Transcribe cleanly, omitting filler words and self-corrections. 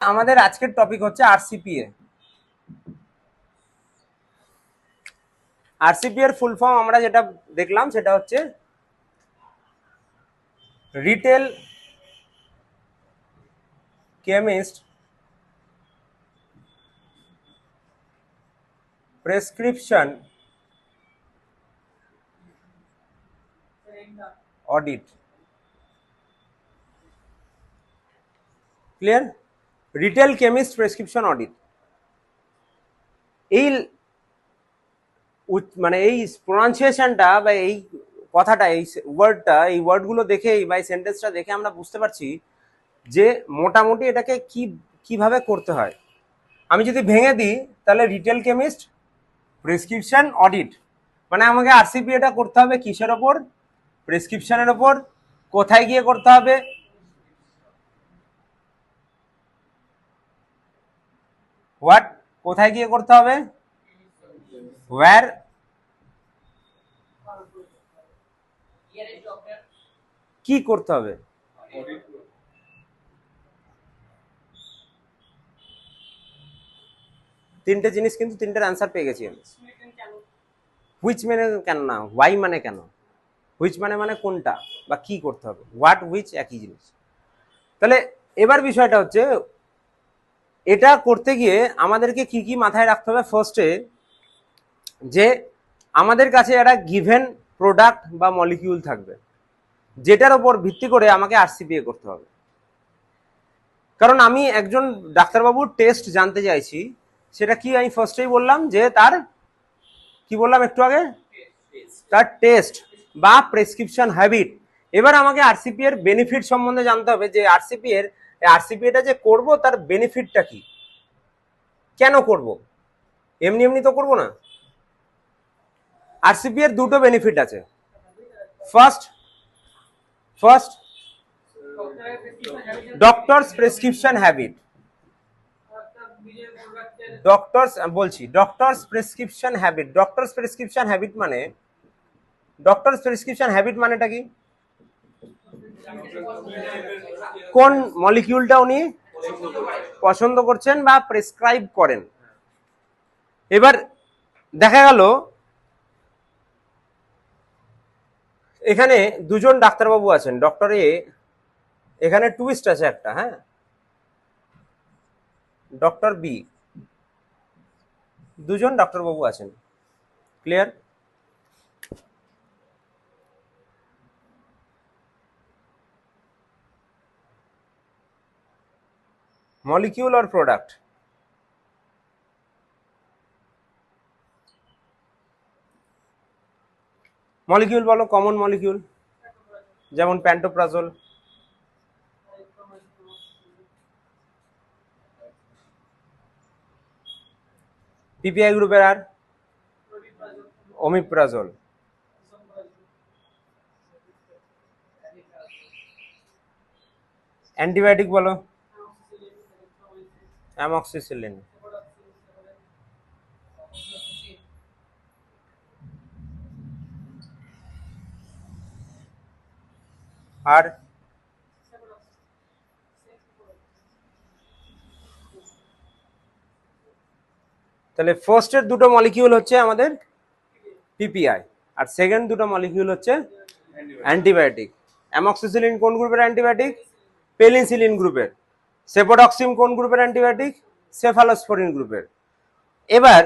আমাদের আজকের টপিক হচ্ছে আরসিপিএ। আরসিপি এর ফুল ফর্ম আমরা যেটা দেখলাম সেটা হচ্ছে retail chemist prescription audit. Clear? Retail chemist prescription audit, এই মানে এই প্রনাউন্সিয়েশনটা বা এই কথাটা, এই ওয়ার্ডটা, এই ওয়ার্ডগুলো দেখেই বা এই সেন্টেন্সটা দেখে আমরা বুঝতে পারছি যে মোটামুটি এটাকে কিভাবে করতে হয়। আমি যদি ভেঙে দিই তাহলে রিটেল কেমিস্ট প্রেসক্রিপশন অডিট মানে আমাকে আরসিপি এটা করতে হবে কিসের ওপর? প্রেসক্রিপশনের ওপর। কোথায় গিয়ে করতে হবে? হোয়াট? কোথায় গিয়ে করতে হবে? ওয়্যার? কি করতে হবে? তিনটে জিনিস, কিন্তু তিনটের অ্যান্সার পেয়ে গেছি আমি। হুইচ মানে কেন না, ওয়াই মানে কেন, হুইচ মানে কোনটা বা কি করতে হবে, হোয়াট হুইচ একই জিনিস। তাহলে এবার বিষয়টা হচ্ছে এটা করতে গিয়ে আমাদেরকে কি কি মাথায় রাখতে হবে। ফার্স্টে যে আমাদের কাছে একটা গিভেন প্রোডাক্ট বা মলিকিউল থাকবে যেটার ওপর ভিত্তি করে আমাকে আরসিপিএ করতে হবে। কারণ আমি একজন ডাক্তারবাবুর টেস্ট জানতে চাইছি, সেটা কি আমি ফার্স্টেই বললাম যে তার কি বললাম একটু আগে, তার টেস্ট বা প্রেসক্রিপশন হ্যাবিট। এবার আমাকে আরসিপি এর বেনিফিট সম্বন্ধে জানতে হবে যে আরসিপি এটা যে করব তার বেনিফিটটা কি, কেন করব, এমনি এমনি তো করব না। আরসিপি এর দুটো বেনিফিট আছে। First doctors prescription habit. Doctors বলছি, doctors prescription habit. Doctors prescription habit মানে, ডক্টরস প্রেসক্রিপশন হ্যাবিট মানেটা কি? কোন মলিকিউলটা উনি পছন্দ করছেন বা প্রেসক্রাইব করেন। এবার দেখা গেল এখানে দুজন ডাক্তারবাবু আছেন, ডক্টর এ, এখানে টুইস্ট আছে একটা, হ্যাঁ, ডক্টর বি, দুজন ডাক্তারবাবু আছেন। ক্লিয়ার? মলিকিউল আর প্রোডাক্ট, মলিকিউল বলো, কমন মলিকিউল যেমন প্যান্টোপ্রাজল, পিপিআই গ্রুপের আর ওমিপ্রাজল। অ্যান্টিবায়োটিক বলো, অ্যামক্সিসিলিন। আর তাহলে ফার্স্টের দুটো মলিকিউল হচ্ছে আমাদের পিপিআই, আর সেকেন্ড দুটো মলিকিউল হচ্ছে অ্যান্টিবায়োটিক। অ্যামক্সিসিলিন কোন গ্রুপের অ্যান্টিবায়োটিক? পেনিসিলিন গ্রুপের। সেপোডক্সিম কোন গ্রুপের অ্যান্টিবায়োটিক? সেফালোস্পোরিন গ্রুপের। এবার